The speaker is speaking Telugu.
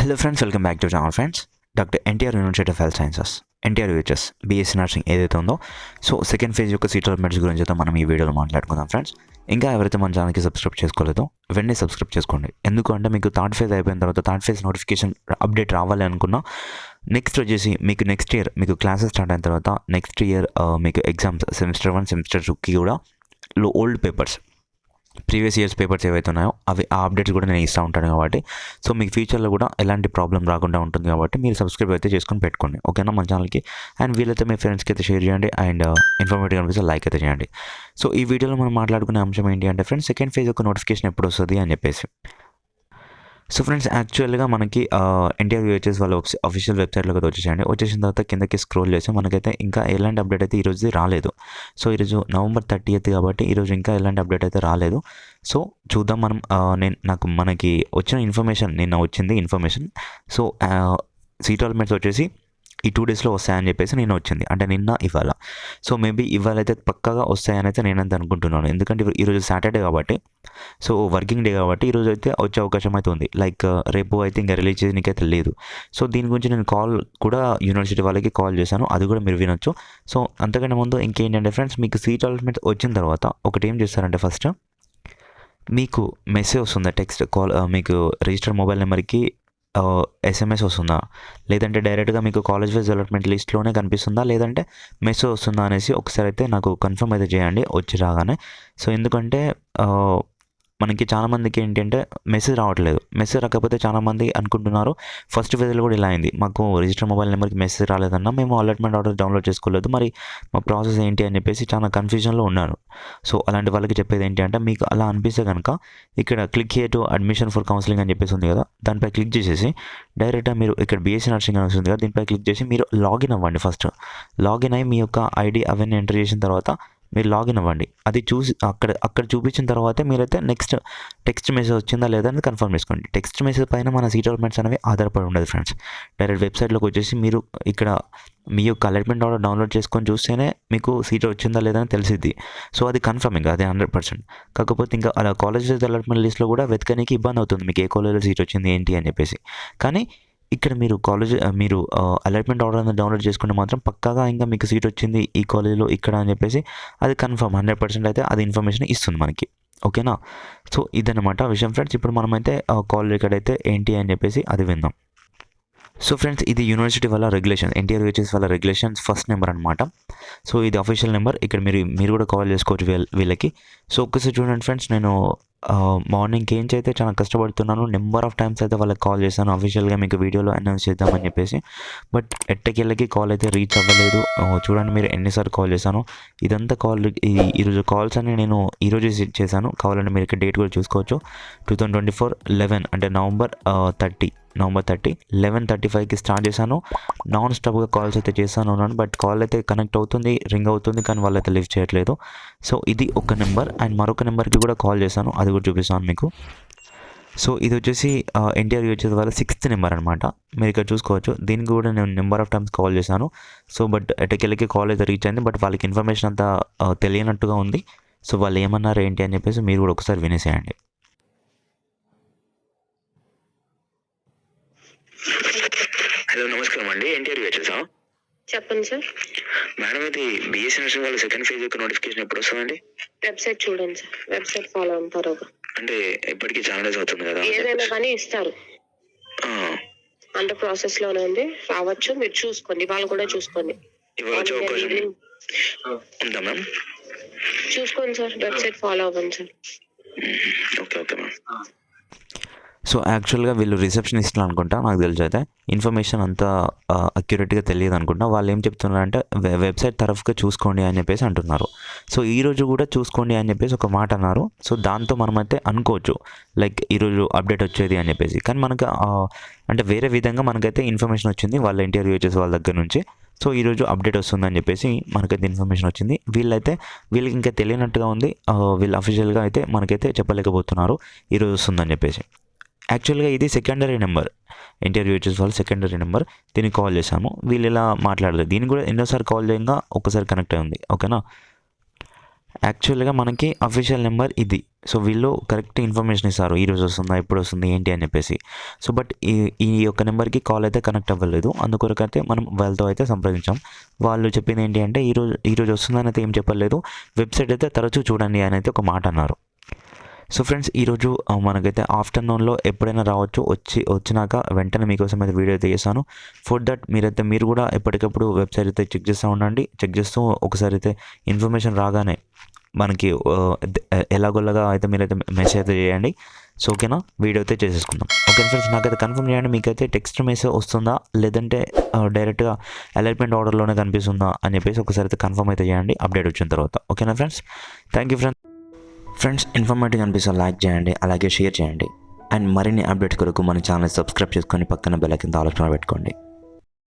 Hello friends, welcome back to channel friends. Doctor NTR university of health sciences NTR UHS BSc nursing ఏదైతే ఉందో, సో సెకండ్ ఫేజ్ యొక్క సీట్ అలాట్మెంట్స్ గురించి అయితే మనం ఈ వీడియోలో మాట్లాడుకుందాం ఫ్రెండ్స్. ఇంకా ఎవరైతే మన ఛానల్కి సబ్స్క్రైబ్ చేసుకోలేదో వెంటనే సబ్స్క్రైబ్ చేసుకోండి. ఎందుకంటే మీకు థర్డ్ ఫేజ్ అయిపోయిన తర్వాత థర్డ్ ఫేజ్ నోటిఫికేషన్ అప్డేట్ రావాలి అనుకున్నా, నెక్స్ట్ వచ్చేసి మీకు నెక్స్ట్ ఇయర్ మీకు క్లాసెస్ స్టార్ట్ అయిన తర్వాత నెక్స్ట్ ఇయర్ మీకు ఎగ్జామ్స్ సెమిస్టర్ 1 సెమిస్టర్ 2కి కూడా old papers previous years papers ఏవైతే ఉన్నాయో అవి ఆ అప్డేట్స్ కూడా నేను ఇస్తూ ఉంటాను కాబట్టి, సో మీకు ఫ్యూచర్లో కూడా ఎలాంటి ప్రాబ్లం రాకుండా ఉంటుంది కాబట్టి మీరు సబ్స్క్రైబ్ అయితే చేసుకొని పెట్టుకోండి, ఓకేనా మన ఛానల్కి. అండ్ వీలైతే మీ ఫ్రెండ్స్కి అయితే షేర్ చేయండి అండ్ ఇన్ఫర్మేటివ్ అనిపిస్తే లైక్ అయితే చేయండి. సో ఈ వీడియోలో మనం మాట్లాడుకునే అంశం ఏంటి అంటే ఫ్రెండ్స్, సెకండ్ ఫేజ్ యొక్క నోటిఫికేషన్ ఎప్పుడు వస్తుంది అని చెప్పేసి. సో ఫ్రెండ్స్, యాక్చువల్గా మనకి ఎన్టీఆర్ యూహెచ్ఎస్ వాళ్ళ అఫీషియల్ వెబ్సైట్లోకి వచ్చేసిన తర్వాత కిందకి స్క్రోల్ చేసి మనకైతే ఇంకా ఎలాంటి అప్డేట్ అయితే ఈరోజు రాలేదు. సో ఈరోజు November 30th కాబట్టి ఈరోజు ఇంకా ఎలాంటి అప్డేట్ అయితే రాలేదు. సో చూద్దాం మనం. మనకి వచ్చిన ఇన్ఫర్మేషన్ నిన్న వచ్చింది ఇన్ఫర్మేషన్. సో సీట్ అలాట్మెంట్స్ వచ్చేసి ఈ 2 daysలో వస్తాయని చెప్పేసి నేను వచ్చింది, అంటే నిన్న ఇవాళ. సో మేబీ ఇవాళ అయితే పక్కాగా వస్తాయని అయితే నేనంత అనుకుంటున్నాను, ఎందుకంటే ఈరోజు సాటర్డే కాబట్టి, సో వర్కింగ్ డే కాబట్టి ఈరోజు అయితే వచ్చే అవకాశం అయితే ఉంది. లైక్ రేపు అయితే ఇంకా రిలీజ్ చేయడానికైతే లేదు. సో దీని గురించి నేను కాల్ కూడా యూనివర్సిటీ వాళ్ళకి కాల్ చేశాను, అది కూడా మీరు వినొచ్చు. సో అంతకంటే ముందు ఇంకేంటంటే ఫ్రెండ్స్, మీకు సీట్ అలాట్మెంట్ వచ్చిన తర్వాత ఒకటి ఏం చేస్తారంటే, ఫస్ట్ మీకు మెసేజ్ వస్తుందా, టెక్స్ట్ కాల్, మీకు రిజిస్టర్డ్ మొబైల్ నెంబర్కి SMS వస్తుందా, లేదంటే డైరెక్ట్గా మీకు కాలేజ్ వైజ్ అలాట్మెంట్ లిస్ట్లోనే కనిపిస్తుందా, లేదంటే మెసేజ్ వస్తుందా అనేసి ఒకసారి అయితే నాకు కన్ఫర్మ్ అయితే చేయండి వచ్చి రాగానే. సో ఎందుకంటే మనకి చాలామందికి ఏంటంటే మెసేజ్ రావట్లేదు. మెసేజ్ రాకపోతే చాలామంది అనుకుంటున్నారు, ఫస్ట్ ఫేజ్లో కూడా ఇలా అయింది, మాకు రిజిస్టర్ మొబైల్ నెంబర్కి మెసేజ్ రాలేదన్నా, మేము అలాట్మెంట్ ఆర్డర్ డౌన్లోడ్ చేసుకోలేదు, మరి మా ప్రాసెస్ ఏంటి అని చెప్పేసి చాలా కన్ఫ్యూజన్లో ఉన్నారు. సో అలాంటి వాళ్ళకి చెప్పేది ఏంటి అంటే, మీకు అలా అనిపిస్తే కనుక ఇక్కడ click here to admission for counselling అని చెప్పేసి ఉంది కదా, దానిపై క్లిక్ చేసేసి డైరెక్ట్గా మీరు ఇక్కడ బీఎస్సీ నర్సింగ్ అని వస్తుంది కదా, దీనిపై క్లిక్ చేసి మీరు లాగిన్ అవ్వండి. ఫస్ట్ లాగిన్ అయ్యి మీ యొక్క ఐడి అవన్నీ ఎంటర్ చేసిన తర్వాత మీరు లాగిన్ అవ్వండి. అది చూసి అక్కడ చూపించిన తర్వాతే మీరైతే నెక్స్ట్ టెక్స్ట్ మెసేజ్ వచ్చిందా లేదా అని కన్ఫర్మ్ చేసుకోండి. టెక్స్ట్ మెసేజ్ పైన మన సీట్ అలాట్మెంట్స్ అనేవి ఆధారపడి ఉండదు ఫ్రెండ్స్. డైరెక్ట్ వెబ్సైట్లోకి వచ్చేసి మీరు ఇక్కడ మీ యొక్క అలాట్మెంట్ ఆర్డర్ డౌన్లోడ్ చేసుకొని చూస్తేనే మీకు సీట్ వచ్చిందా లేదా అని తెలిసిద్ది. సో అది కన్ఫర్మింగ్, అది 100%. కాకపోతే ఇంకా అలా కాలేజ్ అలాట్మెంట్ లిస్ట్లో కూడా వెతకడానికి ఇబ్బంది అవుతుంది, మీకు ఏ కాలేజ్లో సీట్ వచ్చింది ఏంటి అని చెప్పేసి. కానీ ఇక్కడ మీరు మీరు అలాట్మెంట్ ఆర్డర్ డౌన్లోడ్ చేసుకుంటే మాత్రం పక్కాగా ఇంకా మీకు సీట్ వచ్చింది ఈ కాలేజీలో ఇక్కడ అని చెప్పేసి అది కన్ఫర్మ్ 100% అయితే అది ఇన్ఫర్మేషన్ ఇస్తుంది మనకి, ఓకేనా. సో ఇదన్నమాట విషయం ఫ్రెండ్స్. ఇప్పుడు మనమైతే కాల్ రికార్డ్ అయితే ఏంటి అని చెప్పేసి అది విందాం. సో ఫ్రెండ్స్, ఇది యూనివర్సిటీ వాళ్ళ రెగ్యులేషన్, ఎన్టీఆర్ యూహెచ్ఎస్ వాళ్ళ రెగ్యులేషన్స్ ఫస్ట్ నెంబర్ అనమాట. సో ఇది అఫీషియల్ నెంబర్, ఇక్కడ మీరు కూడా కాల్ చేసుకోవచ్చు వీళ్ళకి. సో ఒక్కసారి చూడండి ఫ్రెండ్స్, నేను మార్నింగ్ ఏంచి అయితే చాలా కష్టపడుతున్నాను, నెంబర్ ఆఫ్ టైమ్స్ అయితే వాళ్ళకి కాల్ చేశాను అఫీషియల్గా మీకు వీడియోలో అనౌన్స్ చేద్దామని చెప్పేసి, బట్ ఎట్టకెళ్ళకి కాల్ అయితే రీచ్ అవ్వలేదు. చూడండి మీరు ఎన్నిసార్లు కాల్ చేశాను. ఇదంతా ఈరోజు కాల్స్ అని నేను ఈరోజు చేశాను, కావాలంటే మీరు ఇక్కడ డేట్ కూడా చూసుకోవచ్చు. 2024 11 అంటే November 30 11:35కి స్టార్ట్ చేశాను. నాన్ స్టాప్గా కాల్స్ అయితే చేస్తాను ఉన్నాను, బట్ కాల్ అయితే కనెక్ట్ అవుతుంది, రింగ్ అవుతుంది, కానీ వాళ్ళైతే లిఫ్ట్ చేయట్లేదు. సో ఇది ఒక నెంబర్. అండ్ మరొక నెంబర్కి కూడా కాల్ చేశాను, అది కూడా చూపిస్తాను మీకు. సో ఇది వచ్చేసి ఎన్టీఆర్ యూహెచ్ఎస్ వాళ్ళ 6th నెంబర్ అనమాట, మీరు ఇక్కడ చూసుకోవచ్చు. దీనికి కూడా నేను నెంబర్ ఆఫ్ టైమ్స్ కాల్ చేశాను. సో బట్ ఎటకెళ్ళకి కాల్ అయితే రీచ్ అయింది, బట్ వాళ్ళకి ఇన్ఫర్మేషన్ అంతా తెలియనట్టుగా ఉంది. సో వాళ్ళు ఏమన్నారు ఏంటి అని చెప్పేసి మీరు కూడా ఒకసారి వినేసేయండి. హలో, నమస్కారం అండి. ఎన్టీఆర్ యూహెచ్ఎస్ చెప్పండి సార్. మేడం, ఇది బీఎస్సీ నర్సింగ్ వాళ్ళ సెకండ్ ఫేజ్ యొక్క నోటిఫికేషన్ ఎప్పుడు వస్తుందండి? వెబ్సైట్ చూడండి సార్, వెబ్సైట్ ఫాలో అవుతారు. అంటే ఇప్పటికీ చాలా డేస్ అవుతుంది కదా, ఏదైనా కానీ ఇస్తారు, అంటే ప్రాసెస్ లోనే ఉంది, రావచ్చు. మీరు చూసుకోండి, వాళ్ళు కూడా చూసుకోండి. ఇవాళ వచ్చే అవకాశం ఉందా మ్యామ్? చూసుకోండి సార్, వెబ్సైట్ ఫాలో అవ్వండి sir. Okay okay ma'am. So యాక్చువల్గా వీళ్ళు రిసెప్షనిస్ట్లు అనుకుంటా, నాకు తెలిసి అయితే ఇన్ఫర్మేషన్ అంతా అక్యురేట్గా తెలియదు అనుకుంటా. వాళ్ళు ఏం చెప్తున్నారంటే వెబ్సైట్ తరఫుగా చూసుకోండి అని చెప్పేసి అంటున్నారు. సో ఈరోజు కూడా చూసుకోండి అని చెప్పేసి ఒక మాట అన్నారు. సో దాంతో మనమైతే అనుకోవచ్చు లైక్ ఈరోజు అప్డేట్ వచ్చేది అని చెప్పేసి. కానీ మనకు అంటే వేరే విధంగా మనకైతే ఇన్ఫర్మేషన్ వచ్చింది వాళ్ళ ఇంటర్వ్యూ వచ్చేసి వాళ్ళ దగ్గర నుంచి. సో ఈరోజు అప్డేట్ వస్తుందని చెప్పేసి మనకైతే ఇన్ఫర్మేషన్ వచ్చింది. వీళ్ళకి ఇంకా తెలియనట్టుగా ఉంది, వీళ్ళు అఫీషియల్గా అయితే మనకైతే చెప్పలేకపోతున్నారు ఈరోజు వస్తుందని చెప్పేసి. యాక్చువల్గా ఇది సెకండరీ నెంబర్, ఎన్టీఆర్ యూహెచ్ఎస్ వాళ్ళు సెకండరీ నెంబర్. దీనికి కాల్ చేసాము, వీళ్ళు ఇలా మాట్లాడలేదు. దీనికి కూడా ఎన్నోసారి కాల్ చేయగా ఒక్కసారి కనెక్ట్ అయింది, ఓకేనా. యాక్చువల్గా మనకి అఫీషియల్ నెంబర్ ఇది. సో వీళ్ళు కరెక్ట్ ఇన్ఫర్మేషన్ ఇస్తారు, ఈరోజు వస్తుందా, ఎప్పుడు వస్తుంది, ఏంటి అని చెప్పేసి. సో బట్ ఈ యొక్క నెంబర్కి కాల్ అయితే కనెక్ట్ అవ్వలేదు, అందుకొరకు అయితే మనం వాళ్ళతో అయితే సంప్రదించాం. వాళ్ళు చెప్పింది ఏంటి అంటే ఈరోజు వస్తుందని అయితే ఏం చెప్పలేదు, వెబ్సైట్ అయితే తరచూ చూడండి అని అయితే ఒక మాట అన్నారు. సో ఫ్రెండ్స్, ఈరోజు మనకైతే ఆఫ్టర్నూన్లో ఎప్పుడైనా రావచ్చు. వచ్చినాక వెంటనే మీకోసం అయితే వీడియో అయితే చేస్తాను. ఫర్ దట్ మీరు కూడా ఎప్పటికప్పుడు వెబ్సైట్ అయితే చెక్ చేస్తూ ఉండండి. చెక్ చేస్తూ ఒకసారి అయితే ఇన్ఫర్మేషన్ రాగానే మనకి ఎలాగోలాగా అయితే మీరైతే మెసేజ్ అయితే చేయండి. సో ఓకేనా, వీడియో అయితే చేసేసుకుందాం. ఓకే ఫ్రెండ్స్, నాకైతే కన్ఫర్మ్ చేయండి, మీకైతే టెక్స్ట్ మెసేజ్ వస్తుందా లేదంటే డైరెక్ట్గా అలాట్మెంట్ ఆర్డర్లోనే కనిపిస్తుందా అని చెప్పేసి ఒకసారి అయితే కన్ఫర్మ్ అయితే చేయండి అప్డేట్ వచ్చిన తర్వాత. ఓకేనా friends, thank you friends. Informative అనిపిస్తే లైక్ చేయండి, అలాగే షేర్ చేయండి. అండ్ మరిన్ని అప్డేట్స్ కొరకు మన ఛానల్ సబ్స్క్రైబ్ చేసుకొని పక్కన బెల్ ఐకాన్ ఆలోచన పెట్టుకోండి.